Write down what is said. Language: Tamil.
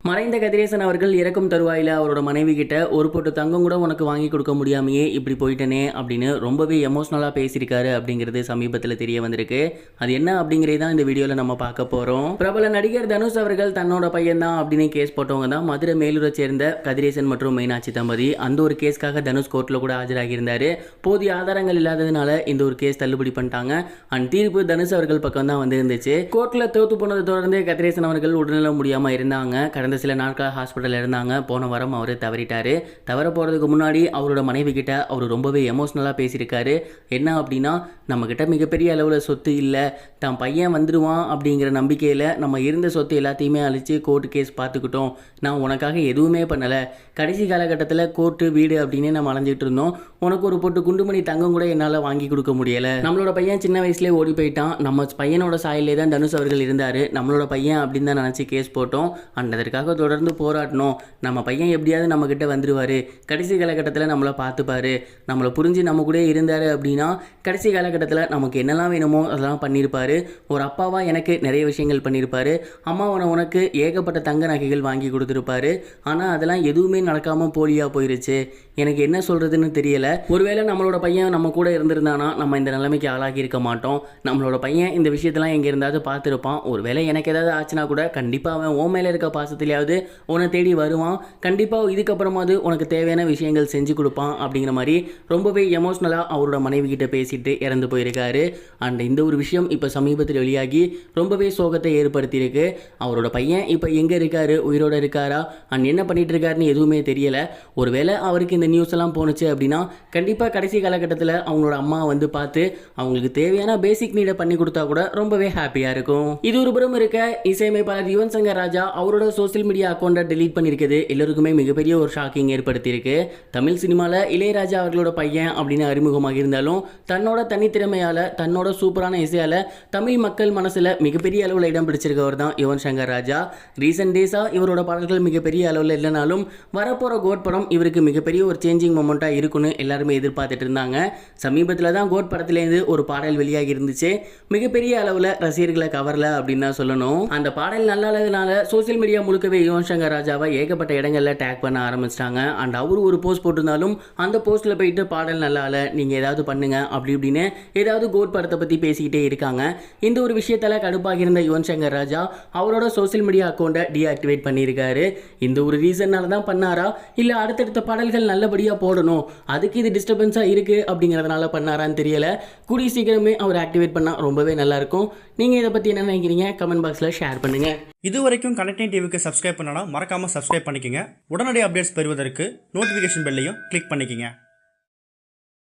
மறைந்த கதிரேசன் அவர்கள் இறக்கும் தருவாயில் அவரோட மனைவி கிட்ட ஒரு பொட்டு தங்கம் கூட உனக்கு வாங்கி கொடுக்க முடியாமையே இப்படி போயிட்டனே அப்படின்னு ரொம்பவே எமோஷ்னலாக பேசியிருக்காரு அப்படிங்கிறது சமீபத்தில் தெரிய வந்திருக்கு. அது என்ன அப்படிங்கிறது தான் இந்த வீடியோவில் நம்ம பார்க்க போகிறோம். பிரபல நடிகர் தனுஷ் அவர்கள் தன்னோட பையன் தான் அப்படின்னு கேஸ் போட்டவங்க தான் மதுரை மேலூரை சேர்ந்த கதிரேசன் மற்றும் மீனாட்சி தம்பதி. அந்த ஒரு கேஸ்க்காக தனுஷ் கோர்ட்டில் கூட ஆஜராகியிருந்தார். போதிய ஆதாரங்கள் இல்லாததுனால இந்த ஒரு கேஸ் தள்ளுபடி பண்ணிட்டாங்க. அண்ட் தீர்ப்பு தனுஷ் அவர்கள் பக்கம் தான் வந்து இருந்துச்சு. கோர்ட்டில் தோத்து போனதை தொடர்ந்து கதிரேசன் அவர்கள் உடல்நலம் முடியாமல் இருந்தாங்க. கடந்த சில நாட்களாக ஹாஸ்பிட்டலில் இருந்தாங்க. போன வாரம் அவர் தவறிட்டார். தவற போகிறதுக்கு முன்னாடி அவரோட மனைவி கிட்ட அவர் ரொம்பவே எமோஷ்னலாக பேசியிருக்காரு. என்ன அப்படின்னா, நம்மக்கிட்ட மிகப்பெரிய அளவில் சொத்து இல்லை, தான் பையன் வந்துடுவான் அப்படிங்கிற நம்பிக்கையில் நம்ம இருந்த சொத்து எல்லாத்தையுமே அழித்து கோர்ட்டு கேஸ் பார்த்துக்கிட்டோம். நான் உனக்காக எதுவுமே பண்ணலை. கடைசி காலகட்டத்தில் கோர்ட்டு வீடு அப்படின்னு நம்ம அலைஞ்சிட்டு இருந்தோம். உனக்கு ஒரு பொட்டு குண்டுமணி தங்கம் கூட என்னால் வாங்கி கொடுக்க முடியலை. நம்மளோட பையன் சின்ன வயசுலேயே ஓடி போயிட்டான். நம்ம பையனோட சாயிலே தான் தனுஷ் அவர்கள் இருந்தார். நம்மளோட பையன் அப்படின்னு தான் நினச்சி கேஸ் போட்டோம். அண்ட் அதற்காக தொடர்ந்து போராடணும். நம்ம பையன் எப்படியாவது நம்மக்கிட்ட வந்துடுவார், கடைசி காலகட்டத்தில் நம்மளை பார்த்துப்பாரு, நம்மளை புரிஞ்சு நம்ம கூட இருந்தார் அப்படின்னா கடைசி காலகட்டத்தில் நமக்கு என்னெல்லாம் வேணுமோ அதெல்லாம் பண்ணியிருப்பார். ஒரு அப்பாவாக எனக்கு நிறைய விஷயங்கள் பண்ணியிருப்பார். அம்மாவனை உனக்கு ஏகப்பட்ட தங்க நகைகள் வாங்கி கொடுத்துருப்பாரு. ஆனால் அதெல்லாம் எதுவுமே நடக்காமல் போலியாக போயிருச்சு. எனக்கு என்ன சொல்கிறதுன்னு தெரியலை. ஒருவேளை நம்மளோட பையன் நம்ம கூட இருந்திருந்தானா நம்ம இந்த நிலைமைக்கு ஆளாகி இருக்க மாட்டோம். நம்மளோட பையன் இந்த விஷயத்தெல்லாம் எங்கே இருந்தாவது பார்த்துருப்பான். ஒருவேளை எனக்கு ஏதாவது ஆச்சுன்னா கூட கண்டிப்பாக அவன் ஓ மேலே இருக்க பாசத்திலேயாவது உன்னை தேடி வருவான். கண்டிப்பாக இதுக்கப்புறமாவது உனக்கு தேவையான விஷயங்கள் செஞ்சு கொடுப்பான் அப்படிங்கிற மாதிரி ரொம்பவே எமோஷ்னலாக அவரோட மனைவி கிட்ட பேசிட்டு இறந்து போயிருக்காரு. அண்ட் இந்த ஒரு விஷயம் இப்போ சமீபத்தில் வெளியாகி ரொம்பவே சோகத்தை ஏற்படுத்தியிருக்கு. அவரோட பையன் இப்போ எங்கே இருக்காரு, உயிரோடு இருக்காரா, அண்ட் என்ன பண்ணிட்டு இருக்காருன்னு எதுவுமே தெரியலை. ஒருவேளை அவருக்கு இந்த நியூஸ் எல்லாம் போணுச்சு அப்படின்னா கண்டிப்பாக கடைசி காலகட்டத்தில் அவங்களோட அம்மா வந்து பார்த்து அவங்களுக்கு தேவையான பேசிக் நீடை பண்ணி கொடுத்தா கூட ரொம்பவே ஹாப்பியாக இருக்கும். இது ஒரு புறம் இருக்க, இசையமைப்பாளர் யுவன் சங்கர் ராஜா அவரோட சோசியல் மீடியா அக்கௌண்ட்டை டெலீட் பண்ணியிருக்குது எல்லோருக்குமே மிகப்பெரிய ஒரு ஷாக்கிங் ஏற்படுத்தியிருக்கு. தமிழ் சினிமாவில் இளையராஜா அவர்களோட பையன் அப்படின்னு அறிமுகமாக இருந்தாலும் தன்னோட தனித்திறமையால், தன்னோட சூப்பரான இசையால் தமிழ் மக்கள் மனசில் மிகப்பெரிய அளவில் இடம் பிடிச்சிருக்கவர் தான் யுவன் சங்கர் ராஜா. ரீசெண்ட் டேஸாக இவரோட பாடல்கள் மிகப்பெரிய அளவில் இல்லைனாலும் வரப்போகிற கோட் படம் இவருக்கு மிகப்பெரிய ஒரு சேஞ்சிங் மொமெண்ட்டாக இருக்குன்னு எல்லாருமே எதிர்பார்த்துட்டு இருந்தாங்க. சமீபத்தில் தான் கோட் படத்துலேருந்து ஒரு பாடல் வெளியாகி இருந்துச்சு. மிகப்பெரிய அளவில் ரசிகர்களை கவரல அப்படின்னு தான் சொல்லணும். அந்த பாடல் நல்லா இல்லாததுனால சோசியல் மீடியா முழுக்கவே யுவன் சங்கர் ராஜாவை ஏகப்பட்ட இடங்களில் டேக் பண்ண ஆரம்பிச்சிட்டாங்க. அண்ட் அவரு ஒரு போஸ்ட் போட்டிருந்தாலும் அந்த போஸ்ட்டில் போயிட்டு பாடல் நல்லா இல்லை, நீங்கள் ஏதாவது பண்ணுங்க அப்படி இப்படின்னு ஏதாவது கோட் படத்தை பற்றி பேசிக்கிட்டே இருக்காங்க. இந்த ஒரு விஷயத்தில் கடுப்பாக இருந்த யுவன் சங்கர் ராஜா அவரோட சோசியல் மீடியா அக்கௌண்ட்டை டீஆக்டிவேட் பண்ணியிருக்காரு. இந்த ஒரு ரீசன்னால தான் பண்ணாரா, இல்லை அடுத்தடுத்த பாடல்கள் நல்லபடியாக போடணும் அதுக்கு இது டிஸ்டர்பன்ஸாக இருக்குது அப்படிங்கிறதுனால பண்ணாரான்னு தெரியலை. கூடிய சீக்கிரமே அவர் ஆக்டிவேட் பண்ணால் ரொம்பவே நல்லாயிருக்கும். நீங்கள் இதை பற்றி என்ன நினைக்கிறீங்க கமெண்ட் பாக்ஸில் ஷேர் பண்ணுங்கள். இது வரைக்கும் கனெக்டிங் டிவிக்கு சப்ஸ்கிரைப் பண்ணனா மறக்காமல் சப்ஸ்கிரைப் பண்ணிக்கங்க. உடனடி அப்டேட்ஸ் பெறுவதற்கு நோட்டிஃபிகேஷன் பெல்லையும் கிளிக் பண்ணிக்கங்க.